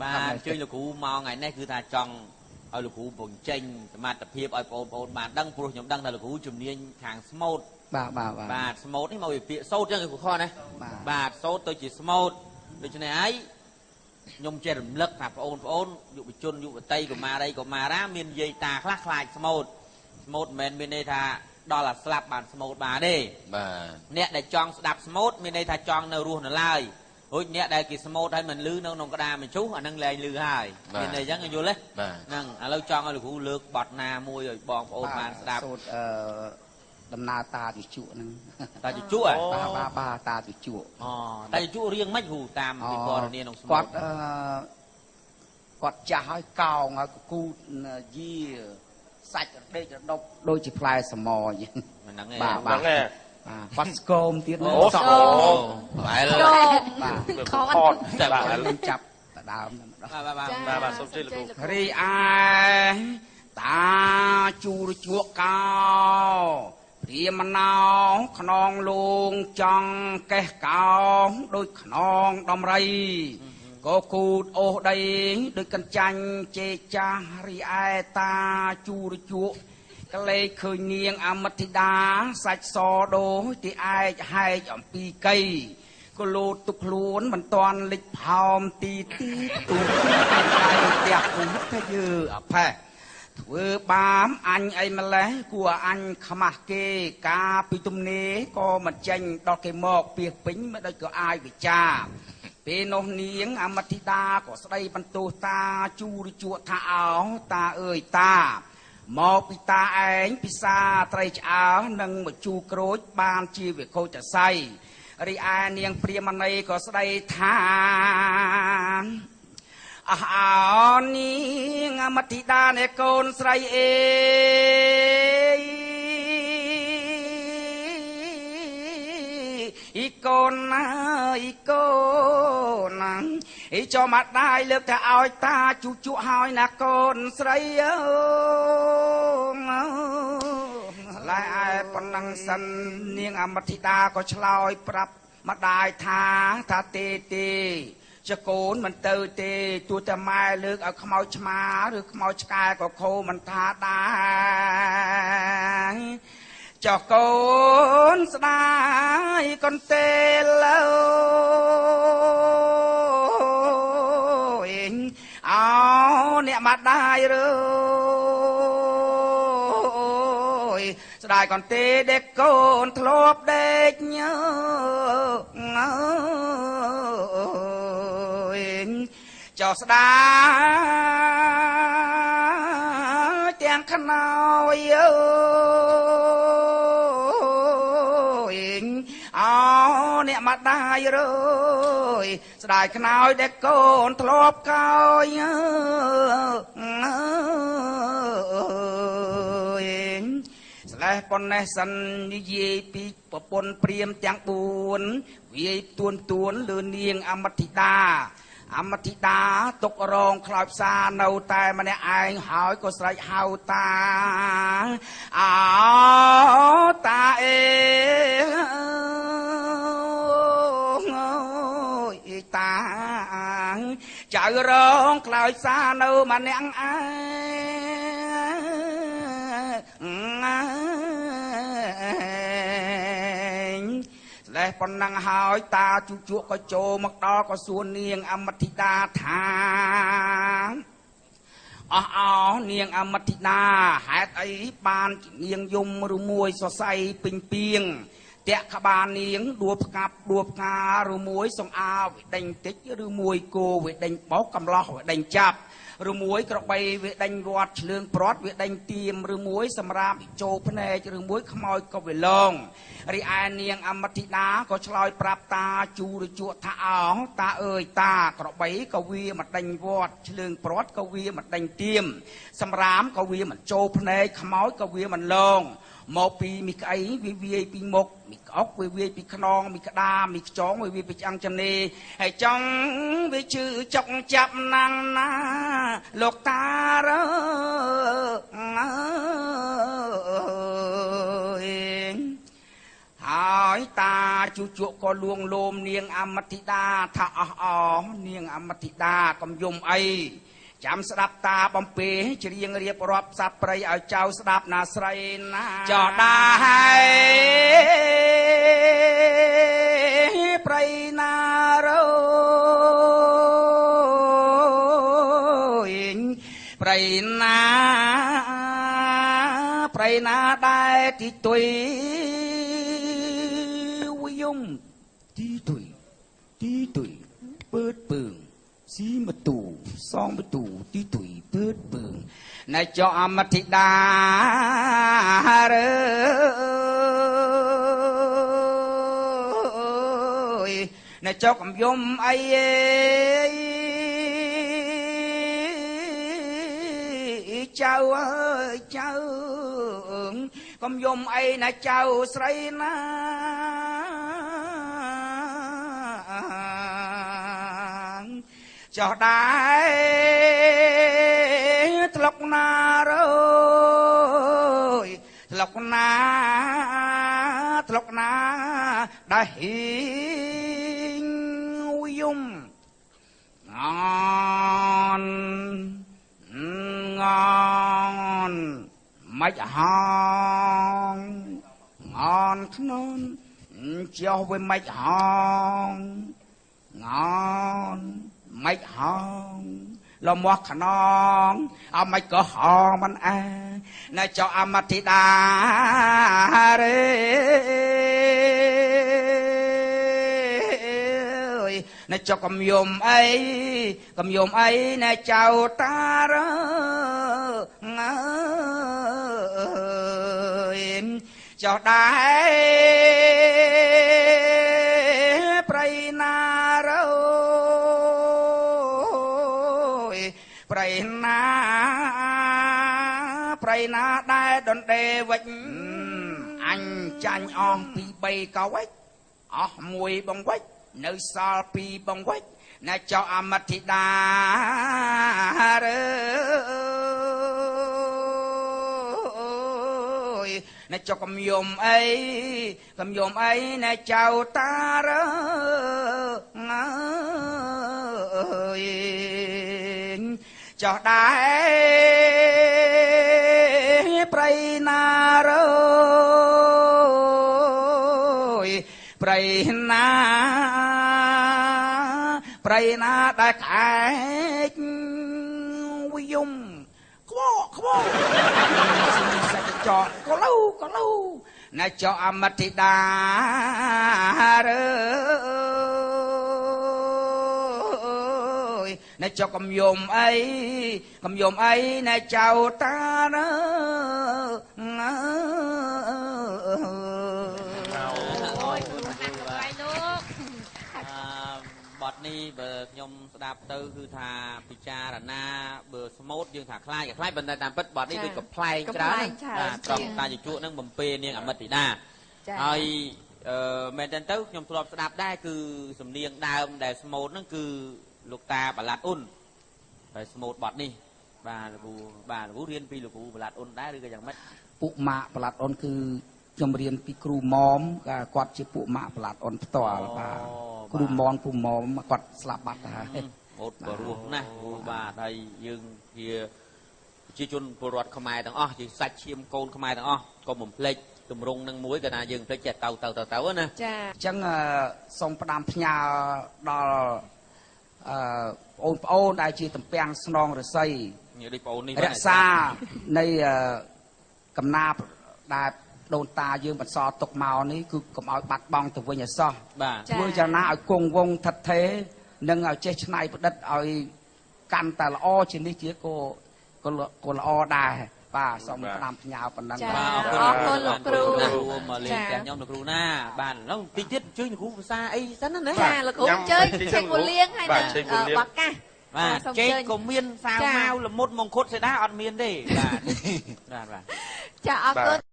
បាទជួយលោកគ្រូមកថ្ងៃនេះគឺថាចង់ឲ្យលោកគ្រូបង្ចេញសមត្ថភាពឲ្យបងប្អូនបានដឹងព្រោះខ្ញុំដឹងថាលោកគ្រូជំនាញខាងស្មូតបាទស្មូតនេះមកវិភាគសូត្រចឹងគឺខុសណាបាទសូត្រទៅជាស្មូតដូច្នេះហើយខ្ញុំចេះរំលឹកថាបងប្អូនយុវជនយុវតីកុមារីកុមារាមាននិយាយតាខ្លះខ្លាចស្មូតមិនមែនមានន័យថាដល់តែស្លាប់បានស្មូតបានទេបាទអ្នកដែលចង់ស្ដាប់ស្មូតមានន័យថាចង់នៅរស់នៅឡើយរួចអ្នកដែលគេស្មូតឲ្យមិនលឺនៅក្នុងក្តារមជុះអានឹងលែងលឺហើយមានន័យអញ្ចឹងយល់ទេហ្នឹងឥឡូវចង់ឲ្យលោកគ្រូលើកបទណាមួយឲ្យបងប្អូនបានស្ដាប់សូត្រដំណើរតាជជក់ហ្នឹងតាជជក់បាទតាជជក់តាជជក់រៀងមិនគ្រូតាមពីពណ៌នាក្នុងស្មូតគាត់ចាស់ហើយកោងហើយកគូតយាសាច់រដេករដប់ដូចជាផ្លែសមអញ្ចឹងហ្នឹងឯងបាទគាត់ស្គមទៀតអូសក់បែលបាទខតតែបាទចាប់តដើមបាទសូមជឿលោកគ្រូរីឯតាជូរជក់កោព្រាមណោខ្នងលងចង់កេះកោដូចខ្នងដំរីក៏គូតអូសដីដូចកញ្ចាញ់ជេចាស់រីឯតាជូរជក់កលេចឃើញនាងអមតិដាសាច់សដូទីឯកហែកអំពីកៃក៏លោតទុកខ្លួនមិនតាន់លិចផោមទីទូដៃផ្ទះគុំទៅយើអផេះធ្វើបាមអញអីម្លេះគួរអញខ្មាស់គេការពីទំនេរក៏មិនចេញដល់គេមកពីពេញមិនដូចក៏អាយវិចាពេលនោះនាងអមតិដាក៏ស្ដីបន្ទោសតាជូរជក់ថាអោតាអើយតាមកពីតាឯងពិសាត្រីឆ្អើនិងមកជូក្រូចបានជាវិខោចស័យរីឯនាងព្រាមណីក៏ស្ដីថាអោនាងអមតិដានៃកូនស្រីអេអ៊ីកូនណាអ៊ីកូនណាអ៊ីចូលមកដែរលើកតែឲ្យតាជូជក់ហើយណាកូនស្រីអើឡាយឯប៉ុណ្ណឹងសិននាងអមតិដាក៏ឆ្លើយប្រាប់ម្ដាយថាទេចកូនមិនទៅទេទោះតែម៉ែលើកឲ្យខ្មោចឆ្មាឬខ្មោចឆ្កែក៏ខោមិនថាដែរចកូនស្ដាយកន្ទេលលើអោអ្នកម្ដាយរើស្ដាយកន្ទេដេកកូនធ្លាប់ដេកញើចោស្ដាទាំងខ្នើយអោអ្នកម្ដាយរើស្ដាយខ្នើយដេកកូនធ្លាប់កោយស្លេះប៉ុណ្ណេះសិននិយាយពីប្រពន្ធព្រាមទាំង4វាយទួនលើនាងអមតិដាអមតិដាទុករងខ្លោចផ្សានៅតែម្នាក់ឯងហើយក៏ស្រែកហៅតាអោតាអេតាចៅរងខ្លោចផ្សានៅម្នាក់ឯងលេះប៉ុណ្ណឹងហើយតាជូជក់ក៏ចូលមកដល់ក៏សួរនាងអមតិដាថាអោនាងអមតិដាហេតុអីបានជានាងយំឬមួយសរសៃពេញពីងតាក់ក្បាលនាងដួលផ្កាប់ដួលផ្កាឬមួយសង្អាវិដេញតិចឬមួយគោវិដេញបោកកំឡោះវិដេញចាប់ឬមួយក្របីវាដេញរត់ឆ្លើងព្រាត់វាដេញទៀមឬមួយសម្រាប់ចូលភ្នែកឬមួយខ្មោចក៏វាឡងរីឯនាងអមតិដាក៏ឆ្លើយប្រាប់តាជូរជក់ថាអោតាអើយតាក្របីក៏វាមកដេញវត្តឆ្លើងព្រាត់ក៏វាមកដេញទៀមសម្រាប់ក៏វាមិនចូលភ្នែកខ្មោចក៏វាមិនឡងមកពីមីក្អីវាវាយពីមុខមីក្អុកវាវាយពីខ្នងមីក្តាមីខ្ចងវាវាយពីឆ្អឹងចនេហើយចង់វាជឿចុកចាប់ណាំងណាលោកតារើហើយតា ជួជក់ក៏លួងលោមនាងអមតិតាថាអស់នាងអមតិតាកំយំអីចាំស្ដាប់តាបំពេច្រៀងរៀបរាប់សัพព្រៃឲ្យចៅស្ដាប់ណាស្រីណាចោដែរព្រៃណារោព្រៃណាដែរទីទុយវិយំទីទុយពើតពើងស៊ីមទូសងមទូទីទុយពើតពើងណែចោអមតិតារើណែចោកំយំអីចៅអើយចៅកុំយំអីណាចៅស្រីណាចោះដែរធ្លុកណារើយធ្លុកណាដែរហ៊ីងយំងอนไม่หองงอนขนนเจ้าไปไม่หองงอนไม่หองเราหมวกขนองเอาไม่ก็หองมันในเจ้าอมติดาเรในเจ้ากำยมไอ้ในเจ้าตาเรเจ้าได้ไปนาเรไปนาได้ดนเดวิญอันจันอองปีใบเกาไว้มวยบังไว้នៅសល់ពីបងវិចណែចោអមតិតារើណែចោកំយំអីណែចៅតារើចោដែរព្រៃណារើព្រៃណាដែលខែកវិយំក្បោសាច់ចោក៏ឡូណែចោអមតិតារើណែចោកំយំអីណែចៅតារើបទនេះបើខ្ញុំស្ដាប់ទៅគឺថាពិចារណាបើស្មូតយើងថាខ្លាយប៉ុន្តែតាមពិតបទនេះដូចកំ ប្លែងច្រើនត្រង់តាជជក់នឹងបំពេនាងអមតិតាហើយមែនតើទៅខ្ញុំធ្លាប់ស្ដាប់ដែរគឺសំនៀងដើមដែលស្មូតហ្នឹងគឺលោកតាបឡាត់អ៊ុនហើយស្មូតបទនេះបាទលោកគ្រូរៀនពីលោកគ្រូបឡាត់អ៊ុនដែរឬក៏យ៉ាងម៉េចពួកម៉ាក់បឡាត់អ៊ុនគឺខ្ញុំរៀនពីគ្រូម៉មគាត់ជាពួកម៉ាក់បឡាត់អ៊ុនផ្ទាល់បាទគ្រូម៉មគាត់ស្លាប់បាត់ហើយអូតក៏រស់ណាស់បាទហើយយើងជាជនពលរដ្ឋខ្មែរទាំងអស់ជាសាច់ឈាមកូនខ្មែរទាំងអស់ក៏បំភ្លេចទម្រង់នឹងមួយក៏ថាយើងភ្លេចចេះទៅណាចាអញ្ចឹងសូមផ្ដាំផ្ញើដល់បងប្អូនដែលជាតំពាំងស្នងរស័យដូចបងនេះរក្សានៃកំណាព្យដែលដូនតាយើងបន្សល់ទុកមកនេះគឺកុំឲ្យបាត់បង់ទៅវិញឲ្យសោះធ្វើយ៉ាងណាឲ្យគង់វង្សថិតថេរនិងឲ្យចេះច្នៃប្រឌិតឲ្យកាន់តែល្អជានេះជាក៏ល្អដែរបាទសូមផ្ដាំផ្ញើប៉ុណ្ណឹងបាទអរគុណលោកគ្រូមកលេងផ្ទះខ្ញុំលោកគ្រូណាបាទឡូវតិចទៀតជួយលោកគ្រូភាសាអីសិនណាចាលោកគ្រូជួយចេញមកលៀងហើយនឹងបកាសបាទចេកក៏មានសាវម៉ាវល្មុតមង្ឃុតសេដាអត់មានទេបាទចាអរគុណ